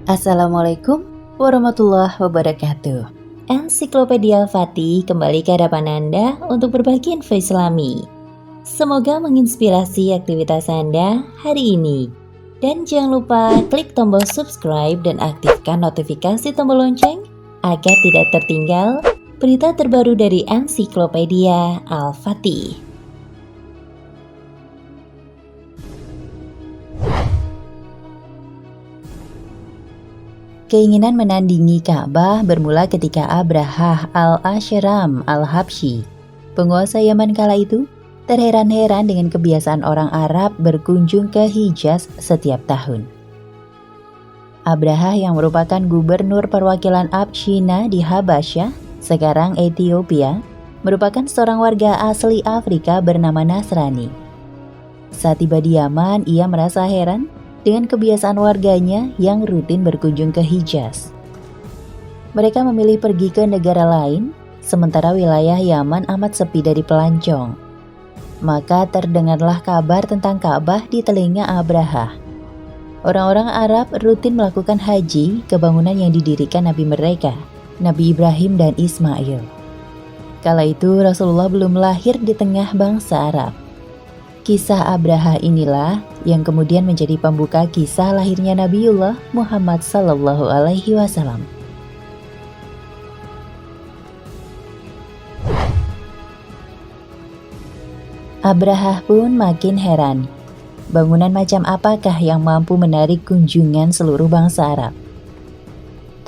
Assalamualaikum warahmatullahi wabarakatuh. Ensiklopedia Al-Fatih kembali ke hadapan Anda untuk berbagi info Islami. Semoga menginspirasi aktivitas Anda hari ini. Dan jangan lupa klik tombol subscribe dan aktifkan notifikasi tombol lonceng agar tidak tertinggal berita terbaru dari Ensiklopedia Al-Fatih. Keinginan menandingi Ka'bah bermula ketika Abrahah al-Ashram al-Habsyi, penguasa Yaman kala itu, terheran-heran dengan kebiasaan orang Arab berkunjung ke Hijaz setiap tahun. Abrahah yang merupakan gubernur perwakilan Abshinnah di Habasyah, sekarang Ethiopia, merupakan seorang warga asli Afrika bernama Nasrani. Saat tiba di Yaman, ia merasa heran dengan kebiasaan warganya yang rutin berkunjung ke Hijaz. Mereka memilih pergi ke negara lain, sementara wilayah Yaman amat sepi dari pelancong. Maka terdengarlah kabar tentang Ka'bah di telinga Abrahah. Orang-orang Arab rutin melakukan haji ke bangunan yang didirikan Nabi mereka, Nabi Ibrahim dan Ismail. Kala itu Rasulullah belum lahir di tengah bangsa Arab. Kisah Abrahah inilah yang kemudian menjadi pembuka kisah lahirnya Nabiullah Muhammad SAW. Abrahah pun makin heran. Bangunan macam apakah yang mampu menarik kunjungan seluruh bangsa Arab?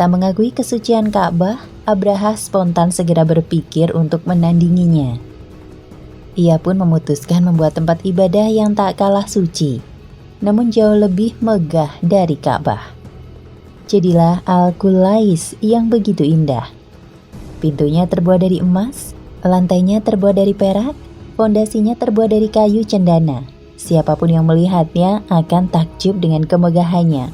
Tak mengakui kesucian Ka'bah, Abrahah spontan segera berpikir untuk menandinginya. Ia pun memutuskan membuat tempat ibadah yang tak kalah suci, namun jauh lebih megah dari Ka'bah. Jadilah Al-Qulais yang begitu indah. Pintunya terbuat dari emas, lantainya terbuat dari perak, fondasinya terbuat dari kayu cendana. Siapapun yang melihatnya akan takjub dengan kemegahannya.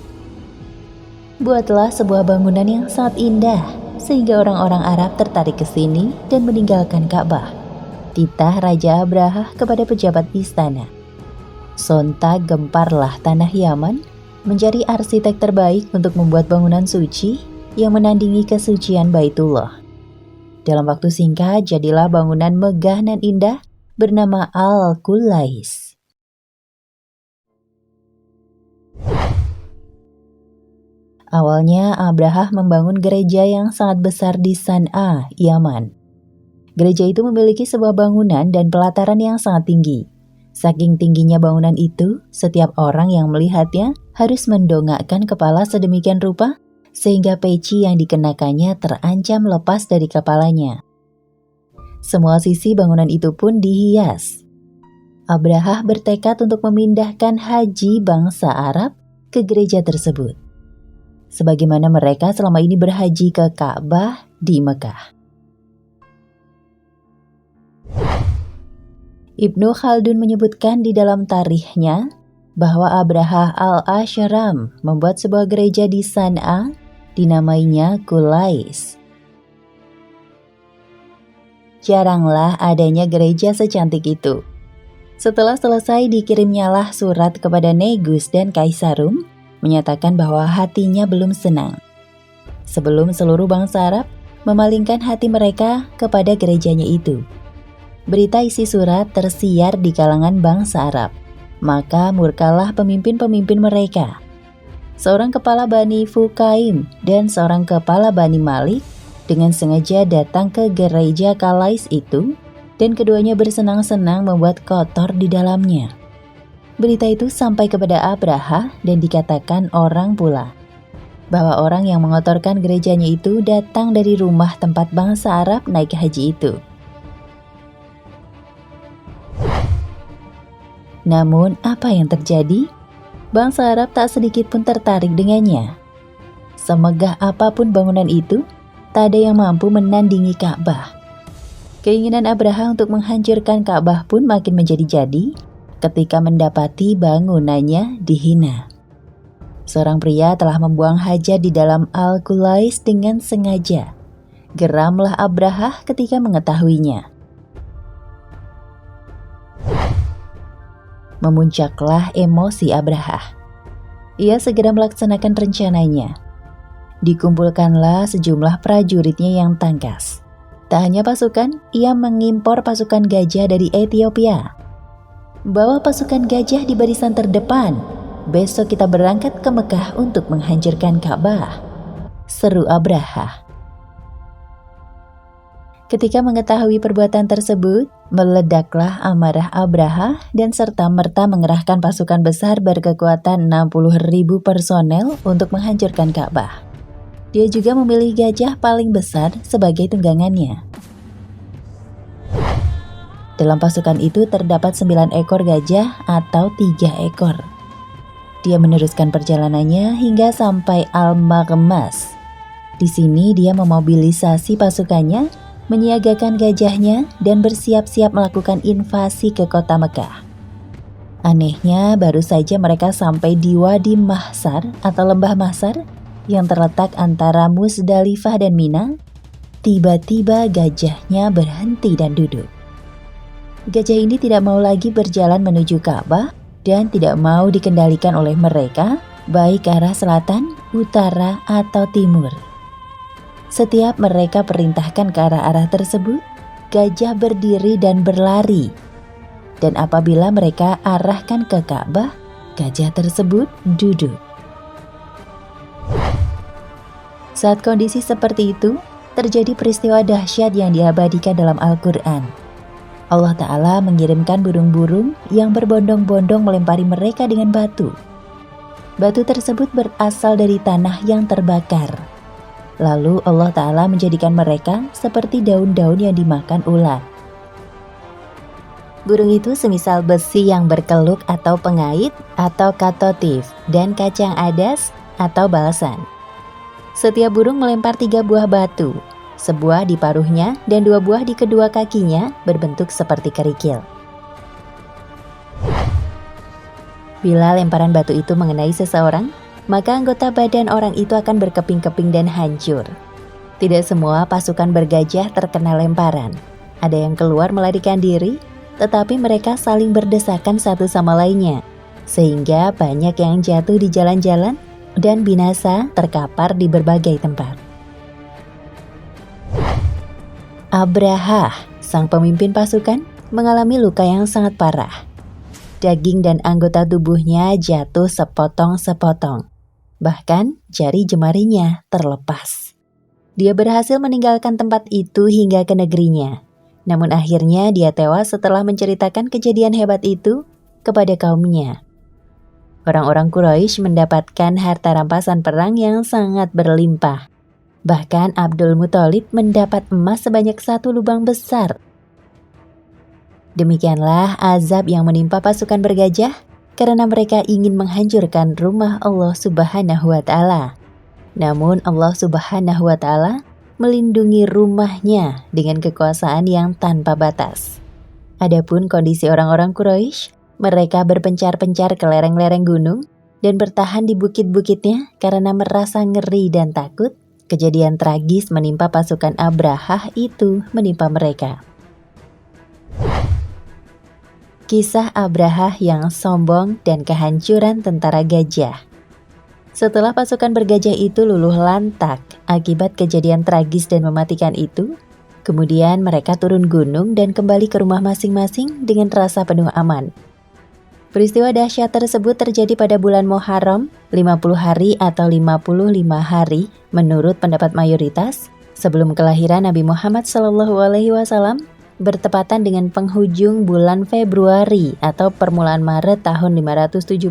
Buatlah sebuah bangunan yang sangat indah, sehingga orang-orang Arab tertarik ke sini dan meninggalkan Ka'bah. Titah Raja Abrahah kepada pejabat istana. Sontak gemparlah tanah Yaman mencari arsitek terbaik untuk membuat bangunan suci yang menandingi kesucian Baitullah. Dalam waktu singkat jadilah bangunan megah dan indah bernama Al-Qulais. Awalnya Abrahah membangun gereja yang sangat besar di San'a, Yaman. Gereja itu memiliki sebuah bangunan dan pelataran yang sangat tinggi. Saking tingginya bangunan itu, setiap orang yang melihatnya harus mendongakkan kepala sedemikian rupa sehingga peci yang dikenakannya terancam lepas dari kepalanya. Semua sisi bangunan itu pun dihias. Abrahah bertekad untuk memindahkan haji bangsa Arab ke gereja tersebut, sebagaimana mereka selama ini berhaji ke Ka'bah di Mekah. Ibnu Khaldun menyebutkan di dalam tarikhnya bahwa Abrahah al-Ashram membuat sebuah gereja di San'a, dinamainya Qulais. Jaranglah adanya gereja secantik itu. Setelah selesai dikirimnyalah surat kepada Negus dan Kaisarum menyatakan bahwa hatinya belum senang. Sebelum seluruh bangsa Arab memalingkan hati mereka kepada gerejanya itu. Berita isi surat tersiar di kalangan bangsa Arab, maka murkalah pemimpin-pemimpin mereka. Seorang kepala Bani Fukaim dan seorang kepala Bani Malik dengan sengaja datang ke gereja Qulais itu, dan keduanya bersenang-senang membuat kotor di dalamnya. Berita itu sampai kepada Abrahah dan dikatakan orang pula bahwa orang yang mengotorkan gerejanya itu datang dari rumah tempat bangsa Arab naik haji itu. Namun apa yang terjadi? Bangsa Arab tak sedikit pun tertarik dengannya. Semegah apapun bangunan itu, tak ada yang mampu menandingi Ka'bah. Keinginan Abrahah untuk menghancurkan Ka'bah pun makin menjadi-jadi ketika mendapati bangunannya dihina. Seorang pria telah membuang hajat di dalam Al-Qulais dengan sengaja. Geramlah Abrahah ketika mengetahuinya. Memuncaklah emosi Abrahah. Ia segera melaksanakan rencananya. Dikumpulkanlah sejumlah prajuritnya yang tangkas. Tak hanya pasukan, ia mengimpor pasukan gajah dari Ethiopia. Bawa pasukan gajah di barisan terdepan. Besok kita berangkat ke Mekah untuk menghancurkan Ka'bah, seru Abraha. Ketika mengetahui perbuatan tersebut, meledaklah amarah Abraha dan serta-merta mengerahkan pasukan besar berkekuatan 60.000 personel untuk menghancurkan Ka'bah. Dia juga memilih gajah paling besar sebagai tunggangannya. Dalam pasukan itu terdapat 9 ekor gajah atau 3 ekor. Dia meneruskan perjalanannya hingga sampai Al-Maghmas. Di sini dia memobilisasi pasukannya, menyiagakan gajahnya dan bersiap-siap melakukan invasi ke kota Mekah. Anehnya, baru saja mereka sampai di Wadi Mahsar atau Lembah Mahsar yang terletak antara Musdalifah dan Mina, tiba-tiba gajahnya berhenti dan duduk. Gajah ini tidak mau lagi berjalan menuju Ka'bah dan tidak mau dikendalikan oleh mereka, baik ke arah selatan, utara, atau timur. Setiap mereka perintahkan ke arah-arah tersebut, gajah berdiri dan berlari. Dan apabila mereka arahkan ke Ka'bah, gajah tersebut duduk. Saat kondisi seperti itu, terjadi peristiwa dahsyat yang diabadikan dalam Al-Quran. Allah Ta'ala mengirimkan burung-burung yang berbondong-bondong melempari mereka dengan batu. Batu tersebut berasal dari tanah yang terbakar. Lalu Allah Ta'ala menjadikan mereka seperti daun-daun yang dimakan ulat. Burung itu semisal besi yang berkeluk atau pengait atau katotif dan kacang adas atau balsan. Setiap burung melempar 3 buah batu, sebuah di paruhnya dan 2 buah di kedua kakinya berbentuk seperti kerikil. Bila lemparan batu itu mengenai seseorang, maka anggota badan orang itu akan berkeping-keping dan hancur. Tidak semua pasukan bergajah terkena lemparan. Ada yang keluar melarikan diri, tetapi mereka saling berdesakan satu sama lainnya, sehingga banyak yang jatuh di jalan-jalan dan binasa terkapar di berbagai tempat. Abraha, sang pemimpin pasukan, mengalami luka yang sangat parah. Daging dan anggota tubuhnya jatuh sepotong-sepotong. Bahkan jari jemarinya terlepas. Dia berhasil meninggalkan tempat itu hingga ke negerinya. Namun akhirnya dia tewas setelah menceritakan kejadian hebat itu kepada kaumnya. Orang-orang Quraisy mendapatkan harta rampasan perang yang sangat berlimpah. Bahkan Abdul Muthalib mendapat emas sebanyak 1 lubang besar. Demikianlah azab yang menimpa pasukan bergajah karena mereka ingin menghancurkan rumah Allah Subhanahu wa Ta'ala. Namun Allah Subhanahu wa Ta'ala melindungi rumahnya dengan kekuasaan yang tanpa batas. Adapun kondisi orang-orang Quraisy, mereka berpencar-pencar ke lereng-lereng gunung dan bertahan di bukit-bukitnya karena merasa ngeri dan takut kejadian tragis menimpa pasukan Abraha itu menimpa mereka. Kisah Abraha yang sombong dan kehancuran tentara gajah. Setelah pasukan bergajah itu luluh lantak akibat kejadian tragis dan mematikan itu, kemudian mereka turun gunung dan kembali ke rumah masing-masing dengan rasa penuh aman. Peristiwa dahsyat tersebut terjadi pada bulan Muharram, 50 hari atau 55 hari menurut pendapat mayoritas, sebelum kelahiran Nabi Muhammad SAW, bertepatan dengan penghujung bulan Februari atau permulaan Maret tahun 571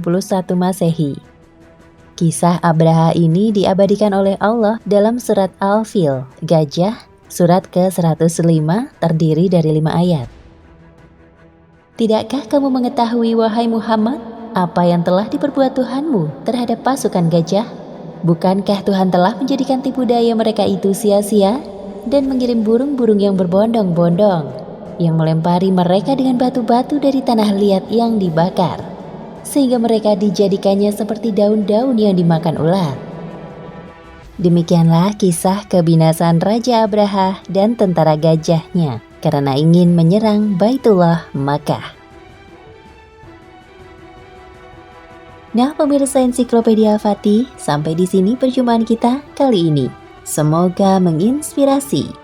Masehi. Kisah Abraha ini diabadikan oleh Allah dalam surat Al-Fil, Gajah, surat ke-105 terdiri dari 5 ayat. Tidakkah kamu mengetahui, wahai Muhammad, apa yang telah diperbuat Tuhanmu terhadap pasukan gajah? Bukankah Tuhan telah menjadikan tipu daya mereka itu sia-sia dan mengirim burung-burung yang berbondong-bondong, yang melempari mereka dengan batu-batu dari tanah liat yang dibakar, sehingga mereka dijadikannya seperti daun-daun yang dimakan ulat. Demikianlah kisah kebinasaan Raja Abraha dan tentara gajahnya karena ingin menyerang Baitullah Makkah. Nah, pemirsa Ensiklopedia Fatih, sampai di sini perjumpaan kita kali ini. Semoga menginspirasi.